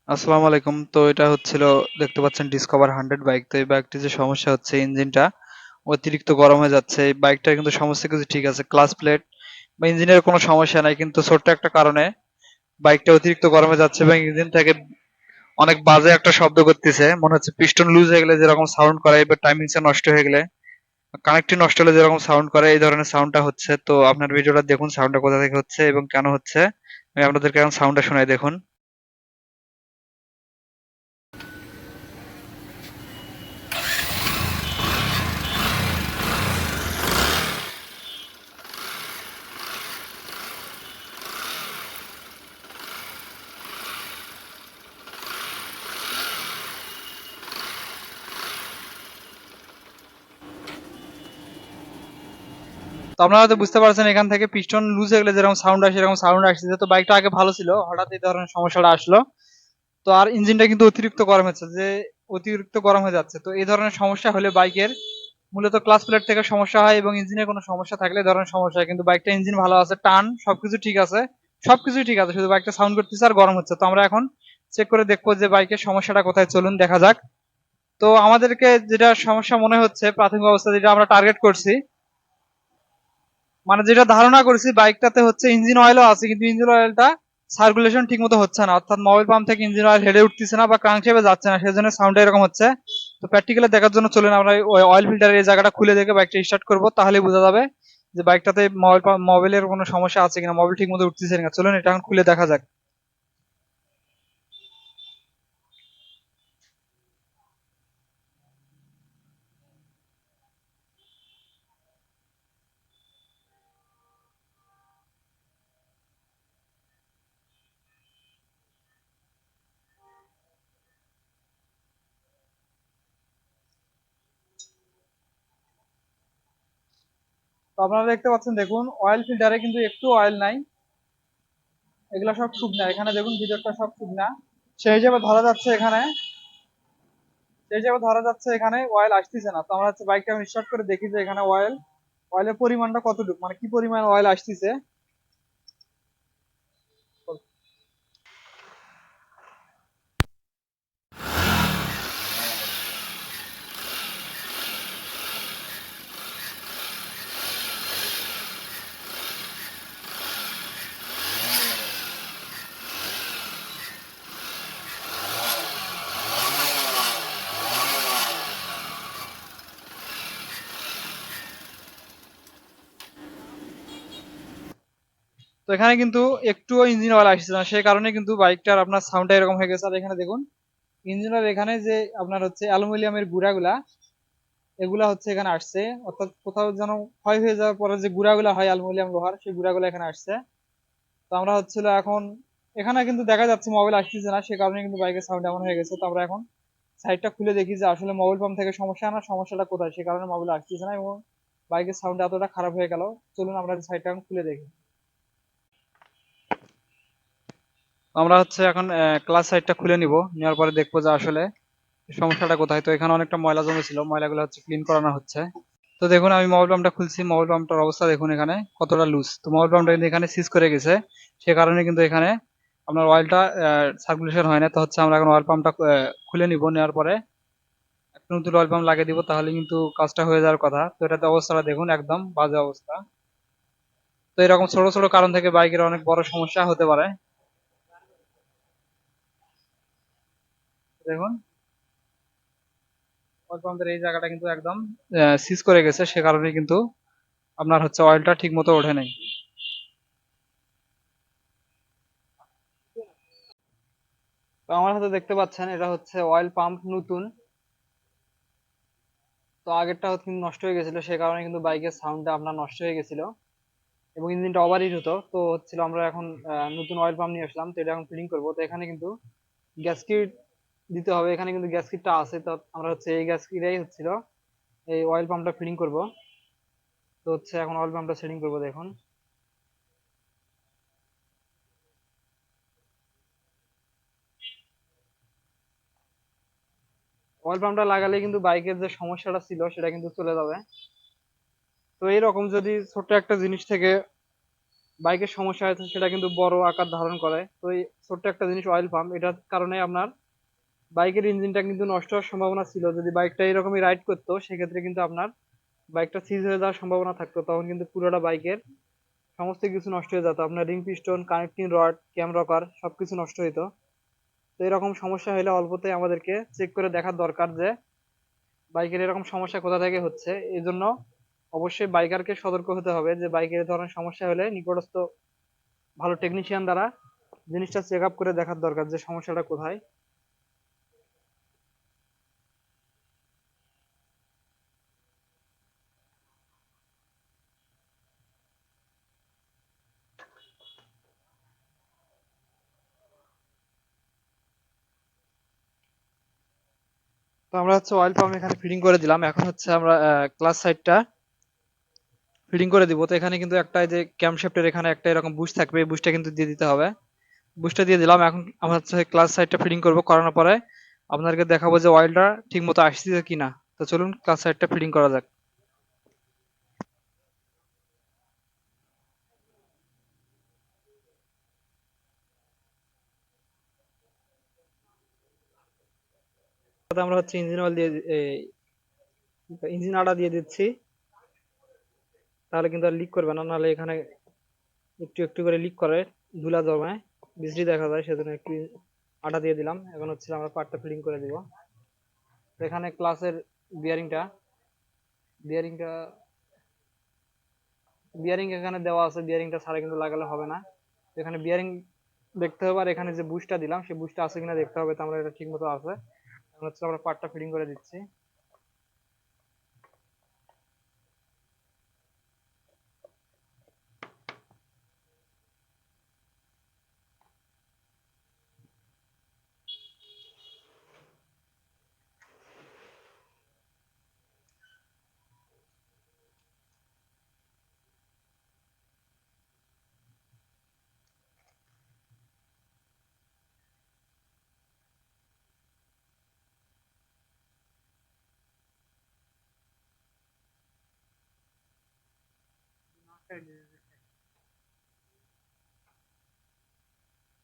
আসসালামু আলাইকুম। তো এটা হচ্ছিল, দেখতে পাচ্ছেন ডিসকভার 100 বাইক। তো এই বাইকটি যে সমস্যা হচ্ছে, ইঞ্জিনটা অতিরিক্ত গরম হয়ে যাচ্ছে। এই বাইকটার কিন্তু সমস্ত কিছু ঠিক আছে, ক্লাচ প্লেট বা ইঞ্জিনের কোনো সমস্যা নাই, কিন্তু ছোট্ট একটা কারণে বাইকটা অতিরিক্ত গরম হয়ে যাচ্ছে এবং ইঞ্জিন থেকে অনেক বাজে একটা শব্দ করতেছে। মনে হচ্ছে পিস্টন লুজ হয়ে গেলে যেরকম সাউন্ড করে, এবার টাইমিংসটা নষ্ট হয়ে গেলে, কানেক্টিং নষ্ট হলে যেরকম সাউন্ড করে, এই ধরনের সাউন্ডটা হচ্ছে। তো আপনার ভিডিওটা দেখুন, সাউন্ডটা কোথা থেকে হচ্ছে এবং কেন হচ্ছে। আমি আপনাদেরকে এখন সাউন্ডটা শোনাই, দেখুন। তো আপনারা হয়তো বুঝতে পারছেন, এখান থেকে পিস্টন লুজ হয়ে গেলে যেরকম সাউন্ড আসে এরকম সাউন্ড আসছে। তো বাইকটা আগে ভালো ছিল, হঠাৎ এই ধরনের সমস্যাটা আসলো। তো আর ইঞ্জিনটা কিন্তু অতিরিক্ত গরম হচ্ছে, যে অতিরিক্ত গরম হয়ে যাচ্ছে। তো এই ধরনের সমস্যা হলে বাইকের মূলত ক্লাচ প্লেট থেকে সমস্যা হয় এবং ইঞ্জিনের কোনো সমস্যা থাকলে এই ধরনের সমস্যা হয়। কিন্তু বাইকটা ইঞ্জিন ভালো আছে, টান সবকিছু ঠিক আছে, সবকিছুই ঠিক আছে, শুধু বাইকটা সাউন্ড করতেছে আর গরম হচ্ছে। তো আমরা এখন চেক করে দেখবো যে বাইকের সমস্যাটা কোথায়, চলুন দেখা যাক। তো আমাদেরকে যেটা সমস্যা মনে হচ্ছে, প্রাথমিক অবস্থা যেটা আমরা টার্গেট করছি, মানে যেটা ধারণা করেছি, বাইকটাতে হচ্ছে ইঞ্জিন অয়েলও আছে, কিন্তু ইঞ্জিন অয়েলটা সার্কুলেশন ঠিক মতো হচ্ছে না, অর্থাৎ মোবাইল পাম্প থেকে ইঞ্জিন অয়েল হেডে উঠতেছে না বা ক্রাঙ্কশেপে যাচ্ছে না, সেজন্য সাউন্ডটা এরকম হচ্ছে। তো প্র্যাকটিক্যালি দেখার জন্য চলুন আমরা ওই অয়েল ফিল্টারের এই জায়গাটা খুলে দেখে বাইকটা স্টার্ট করবো, তাহলেই বোঝা যাবে যে বাইকটাতে মোবাইলের কোনো সমস্যা আছে কিনা, মোবাইল ঠিক মতো উঠতেছে কিনা। চলুন এটা এখন খুলে দেখা যাক। তো আপনারা দেখতে পাচ্ছেন, দেখুন অয়েল ফিল্টারে কিন্তু একটু অয়েল নাই, এগুলা সব শুকনা। এখানে দেখুন ভিতরটা সব শুকনা, সেই হিসেবে ধরা যাচ্ছে এখানে, এখানে অয়েল আসতেছে না। তো আমরা হচ্ছে বাইকটা এখন স্টার্ট করে দেখি যে এখানে অয়েলের পরিমাণটা কতটুকু, মানে কি পরিমাণ অয়েল আসতেছে। তো এখানে কিন্তু একটুও ইঞ্জিন অয়েল আসছে না, সেই কারণে কিন্তু বাইকটার আপনার সাউন্ডটা এরকম হয়ে গেছে। আর এখানে দেখুন ইঞ্জিন অয়েল, এখানে যে আপনার হচ্ছে অ্যালুমিনিয়ামের গুঁড়াগুলা, এগুলা হচ্ছে এখানে আসছে, অর্থাৎ কোথাও যেন ক্ষয় হয়ে যাওয়ার পরে যে গুঁড়াগুলা হয় অ্যালুমিনিয়াম লোহার, সেই গুঁড়াগুলো এখানে আসছে। তো আমরা হচ্ছিল এখন, এখানে কিন্তু দেখা যাচ্ছে মোবাইল আসতেছে না, সে কারণে কিন্তু বাইকের সাউন্ড এমন হয়ে গেছে। তো আমরা এখন সাইডটা খুলে দেখি যে আসলে মোবাইল পাম্প থেকে সমস্যা, না সমস্যাটা কোথায়, সে কারণে মোবাইল আসতেছে না এবং বাইকের সাউন্ড এতটা খারাপ হয়ে গেল। চলুন আমরা সাইডটা এখন খুলে দেখি। আমরা হচ্ছে এখন ক্লাস সাইডটা খুলে নিব, নেওয়ার পরে দেখবো যে আসলে সমস্যাটা কোথায়। তো এখানে অনেকটা ময়লা জমেছিল, ময়লাগুলো হচ্ছে ক্লিন করানো হচ্ছে। তো দেখুন আমি মোবাইল পাম্পটা খুলছি, মোবাইল পাম্পটার অবস্থা দেখুন এখানে কতটা লুজ। তো মোবাইল পাম্পটা কিন্তু এখানে সিজ করে গেছে, সে কারণে কিন্তু এখানে আপনার অয়েলটা সার্কুলেশন হয় না। তো হচ্ছে আমরা এখন অয়েল পাম্পটা খুলে নিব, নেওয়ার পরে একটা নতুন অয়েল পাম্প লাগিয়ে দিব, তাহলে কিন্তু কাজটা হয়ে যাওয়ার কথা। তো এটাতে অবস্থাটা দেখুন, একদম বাজে অবস্থা। তো এরকম ছোট ছোট কারণ থেকে বাইকের অনেক বড় সমস্যা হতে পারে। দেখুন অয়েল পাম্পের এই জায়গাটা কিন্তু একদম সিজ করে গেছে, সে কারণে কিন্তু আপনার হচ্ছে অয়েলটা ঠিক মতো ওঠে নাই। তো আমার হাতে দেখতে পাচ্ছেন এটা হচ্ছে অয়েল পাম্প নতুন। তো আগেরটা হচ্ছে কিন্তু নষ্ট হয়ে গেছিল, সে কারণে কিন্তু বাইকের সাউন্ডটা আপনার নষ্ট হয়ে গেছিল এবং ইঞ্জিনটা ওভারহিট হতো। তো হচ্ছিল আমরা এখন নতুন অয়েল পাম্প নিয়ে আসলাম, তো এটা এখন ফিটিং করবো। তো এখানে কিন্তু গ্যাসকিট দিতে হবে, এখানে কিন্তু গ্যাসকিটটা আছে। তো আমরা হচ্ছে এই গ্যাসকিটাই হচ্ছিল এই অয়েল পাম্পটা ফিটিং করব। তো হচ্ছে এখন অয়েল পাম্পটা সেটিং করবো, দেখুন। অয়েল পাম্পটা লাগালে কিন্তু বাইকের যে সমস্যাটা ছিল সেটা কিন্তু চলে যাবে। তো এইরকম যদি ছোট্ট একটা জিনিস থেকে বাইকের সমস্যা হয়েছে সেটা কিন্তু বড় আকার ধারণ করে। তো এই ছোট্ট একটা জিনিস অয়েল পাম্প, এটার কারণে আপনার বাইকের ইঞ্জিনটা কিন্তু নষ্ট হওয়ার সম্ভাবনা ছিল। যদি বাইকটা এরকমই রাইড করতো সেক্ষেত্রে কিন্তু আপনার বাইকটা সিজ হয়ে যাওয়ার সম্ভাবনা থাকতো, তখন কিন্তু পুরোটা বাইকের সমস্ত কিছু নষ্ট হয়ে যেত। আপনার রিং পিস্টন, কানেক্টিং রড, ক্যাম রকার সবকিছু নষ্ট হইতো। তো এরকম সমস্যা হলে অল্পতেই আমাদেরকে চেক করে দেখার দরকার যে বাইকের এরকম সমস্যা কোথা থেকে হচ্ছে। এই জন্য অবশ্যই বাইকারকে সতর্ক হতে হবে যে বাইকের এই ধরনের সমস্যা হলে নিকটস্থ ভালো টেকনিশিয়ান দ্বারা জিনিসটা চেক আপ করে দেখার দরকার যে সমস্যাটা কোথায়। তো আমরা হচ্ছে অয়েল পাম্প এখানে ফিটিং করে দিলাম। এখন হচ্ছে আমরা ক্লাস সাইডটা ফিটিং করে দিব। তো এখানে কিন্তু একটা এই যে ক্যামশ্যাফটের এখানে একটা এরকম বুশ থাকবে, এই বুশটা কিন্তু দিয়ে দিতে হবে। বুশটা দিয়ে দিলাম। এখন আমরা হচ্ছে ক্লাস সাইডটা ফিটিং করব, করানোর পরে আপনাদেরকে দেখাবো যে অয়েলটা ঠিক মতো আসছে কিনা। তো চলুন ক্লাস সাইডটা ফিটিং করা যাক। তো আমরা হচ্ছে ইঞ্জিন অয়েল দিয়ে ইঞ্জিন আটা দিয়ে দিচ্ছি, তাহলে কিন্তু আর লিক করবে না। নাহলে এখানে একটু একটু করে লিক করে, ধুলা জমায়, বিজলি দেখা যায়, সেজন্য একটু আটা দিয়ে দিলাম। এখন হচ্ছে আমরা পার্টটা ফিটিং করে দিব। তো এখানে ক্লাসের বিয়ারিংটা বিয়ারিংটা বিয়ারিং এখানে দেওয়া আছে, বিয়ারিংটা ছাড়া কিন্তু লাগালে হবে না। তো এখানে বিয়ারিং দেখতে হবে, আর এখানে যে বুশটা দিলাম সেই বুশটা আছে কিনা দেখতে হবে। তো আমরা এটা ঠিক মতো আছে। এখন হচ্ছে আমরা পার্টটা ফিটিং করে দিচ্ছি।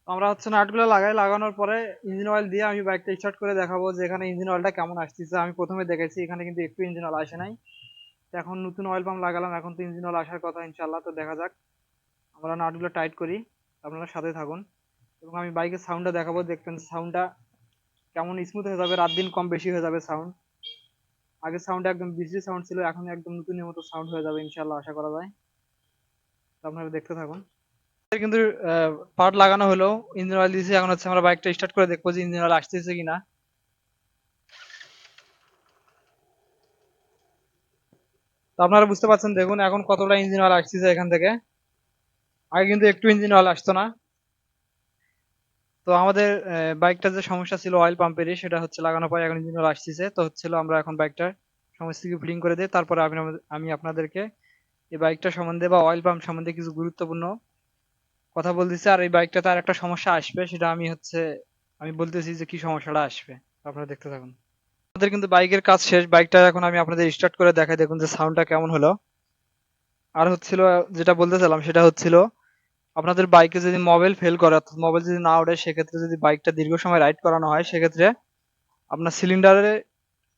আমরা হচ্ছে নাটগুলো লাগানোর পরে ইঞ্জিন অয়েল দিয়ে আমি বাইকটা স্টার্ট করে দেখাবো যে এখানে ইঞ্জিন অয়েলটা কেমন আসতেছে। আমি প্রথমে দেখেছি এখানে কিন্তু একটু ইঞ্জিন অয়েল আসে নাই। তো এখন নতুন অয়েল পাম্প লাগালাম, এখন তো ইঞ্জিন অয়েল আসার কথা ইনশাল্লাহ। তো দেখা যাক, আমরা নাটগুলো টাইট করি, আপনারা সাথে থাকুন। এবং আমি বাইকের সাউন্ডটা দেখাবো, দেখবেন সাউন্ডটা কেমন স্মুথ হয়ে যাবে, রাত দিন কম বেশি হয়ে যাবে সাউন্ড। আগের সাউন্ড একদম বিশ্রী সাউন্ড ছিল, এখন একদম নতুনের মতো সাউন্ড হয়ে যাবে ইনশাল্লাহ, আশা করা যায়। তো আপনারা দেখতে থাকুন। কিন্তু পার্ট লাগানো হলো, ইঞ্জিন অয়েল দিয়েছি। এখন হচ্ছে আমরা বাইকটা স্টার্ট করে দেখবো যে ইঞ্জিন অয়েল আসতেছে কিনা। তো আপনারা বুঝতে পারছেন, দেখুন এখন কতটা ইঞ্জিন অয়েল আসতেছে এখান থেকে। আগে কিন্তু একটু ইঞ্জিন অয়েল আসতো না। তো আমাদের বাইকটার যে সমস্যা ছিল অয়েল পাম্পেরই, সেটা হচ্ছে লাগানোর পরে এখন ইঞ্জিন অয়েল আসতেছে। তো হচ্ছিল আমরা এখন বাইকটার সমস্ত কিছু ফিটিং করে দিই, তারপরে আমি আপনাদেরকে এই বাইকটা সম্বন্ধে বা অয়েল পাম্প সম্বন্ধে কিছু গুরুত্বপূর্ণ কথা বলতেছি। আর এই বাইকটাতে আর একটা সমস্যা আসবে, সেটা আমি বলতেছি যে কি সমস্যাটা আসবে। আপনারা দেখতে থাকুন। আমাদের কিন্তু বাইকের কাজ শেষ, বাইকটা এখন আমি আপনাদের স্টার্ট করে দেখাই, দেখুন যে সাউন্ডটা কেমন হলো। আর হচ্ছিল যেটা বলতেছিলাম সেটা হচ্ছিল, আপনাদের বাইকে যদি মোবাইল ফেল করে অর্থাৎ মোবাইল যদি না ওঠে, সেক্ষেত্রে যদি বাইকটা দীর্ঘ সময় রাইড করানো হয়, সেক্ষেত্রে আপনার সিলিন্ডারে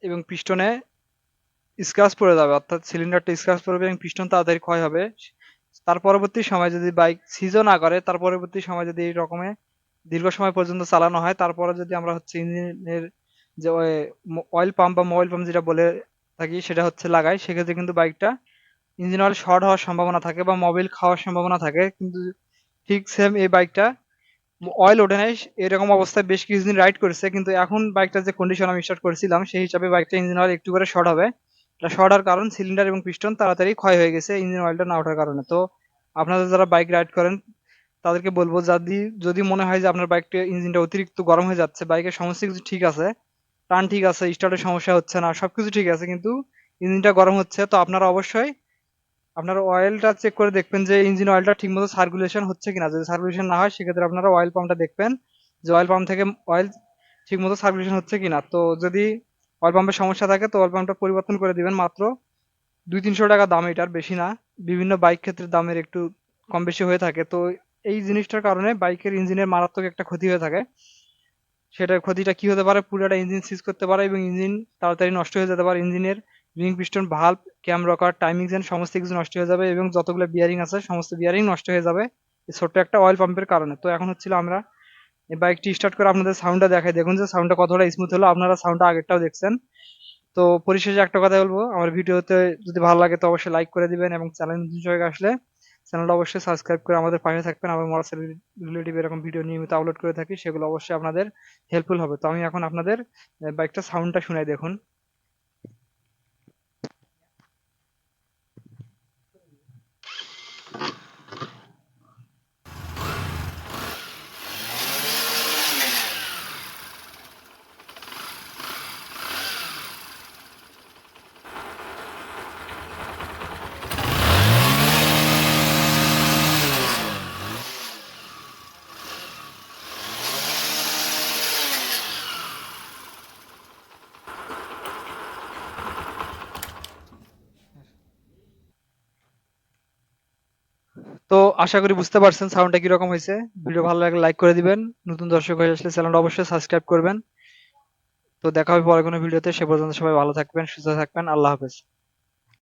এবং পিস্টনে স্ক্র্যাচ পড়ে যাবে, অর্থাৎ সিলিন্ডারটা স্ক্র্যাচ পড়বে এবং পিস্টন তাড়াতাড়ি ক্ষয় হবে। তার পরবর্তী সময় যদি বাইক সিজও না করে, তার পরবর্তী সময় যদি এই রকমের দীর্ঘ সময় পর্যন্ত চালানো হয়, তারপরে যদি আমরা হচ্ছে ইঞ্জিনের যে অয়েল পাম্প বা মোবাইল পাম্প যেটা বলে থাকি সেটা হচ্ছে লাগাই, সেক্ষেত্রে কিন্তু বাইকটা ইঞ্জিন অয়েল শর্ট হওয়ার সম্ভাবনা থাকে বা মোবিল খাওয়ার সম্ভাবনা থাকে। কিন্তু ঠিক সেম এই বাইকটা অয়েল ওঠে নাই, এরকম অবস্থায় বেশ কিছুদিন রাইড করেছে, কিন্তু এখন বাইকটার যে কন্ডিশন আমি স্টার্ট করেছিলাম সেই হিসাবে বাইকটা ইঞ্জিন অয়েল একটু করে শর্ট হবে। এটা শর্ট হওয়ার কারণ সিলিন্ডার এবং পিস্টন তাড়াতাড়ি ক্ষয় হয়ে গেছে ইঞ্জিন অয়েলটা না ওঠার কারণে। তো আপনারা যারা বাইক রাইড করেন তাদেরকে বলবো, যদি যদি মনে হয় যে আপনার বাইকটা ইঞ্জিনটা অতিরিক্ত গরম হয়ে যাচ্ছে, বাইকের সমস্ত কিছু ঠিক আছে, টার্ন ঠিক আছে, স্টার্টের সমস্যা হচ্ছে না, সবকিছু ঠিক আছে, কিন্তু ইঞ্জিনটা গরম হচ্ছে, তো আপনারা অবশ্যই আপনার অয়েলটা চেক করে দেখবেন যে ইঞ্জিন অয়েলটা ঠিকমতো সার্কুলেশন হচ্ছে কিনা। যদি সার্কুলেশন না হয়, সেক্ষেত্রে আপনারা অয়েল পাম্পটা দেখবেন যে অয়েল পাম্প থেকে অয়েল ঠিকমতো সার্কুলেশন হচ্ছে কিনা। তো যদি অয়েল পাম্পের সমস্যা থাকে, তো অয়েল পাম্পটা পরিবর্তন করে দিবেন। মাত্র 200-300 টাকা দাম, এটার বেশি না। বিভিন্ন বাইক ক্ষেত্রে দামের একটু কম বেশি হয়ে থাকে। তো এই জিনিসটার কারণে বাইকের ইঞ্জিনের মারাত্মক একটা ক্ষতি হয়ে থাকে। সেটার ক্ষতিটা কি হতে পারে, পুরাটা ইঞ্জিন সিজ করতে পারে এবং ইঞ্জিন তাড়াতাড়ি নষ্ট হয়ে যেতে পারে। ইঞ্জিনের রিং পিস্টন ভাল্ব ক্যাম রকার টাইমিং চেন সমস্ত কিছু নষ্ট হয়ে যাবে এবং যতগুলো বিয়ারিং আছে সমস্ত বিয়ারিং নষ্ট হয়ে যাবে এই ছোট্ট একটা অয়েল পাম্পের কারণে। তো এখন হচ্ছিল আমরা এই বাইকটি স্টার্ট করে আপনাদের সাউন্ডটা দেখাই, দেখুন যে সাউন্ডটা কতটা স্মুথ হলো। আপনারা সাউন্ডটা আগেরটাও দেখছেন। তো পরিশেষে একটা কথা বলবো, আমার ভিডিওতে যদি ভালো লাগে তো অবশ্যই লাইক করে দিবেন এবং চ্যানেল নতুন সবাই আসলে চ্যানেলটা অবশ্যই সাবস্ক্রাইব করে আমাদের পাশে থাকবেন। আমরা মোটরসাইকেল রিলেটিভ এরকম ভিডিও নিয়মিত আপলোড করে থাকি, সেগুলো অবশ্যই আপনাদের হেল্পফুল হবে। তো আমি এখন আপনাদের বাইকটা সাউন্ডটা শুনাই, দেখুন। তো আশা করি বুঝতে পারছেন সাউন্ডটা কিরকম হয়েছে। ভিডিও ভালো লাগলে লাইক করে দিবেন, নতুন দর্শক হয়ে আসলে চ্যানেলটা অবশ্যই সাবস্ক্রাইব করবেন। তো দেখা হবে পরে কোনো ভিডিওতে, সে পর্যন্ত সবাই ভালো থাকবেন, সুস্থ থাকবেন। আল্লাহ হাফেজ।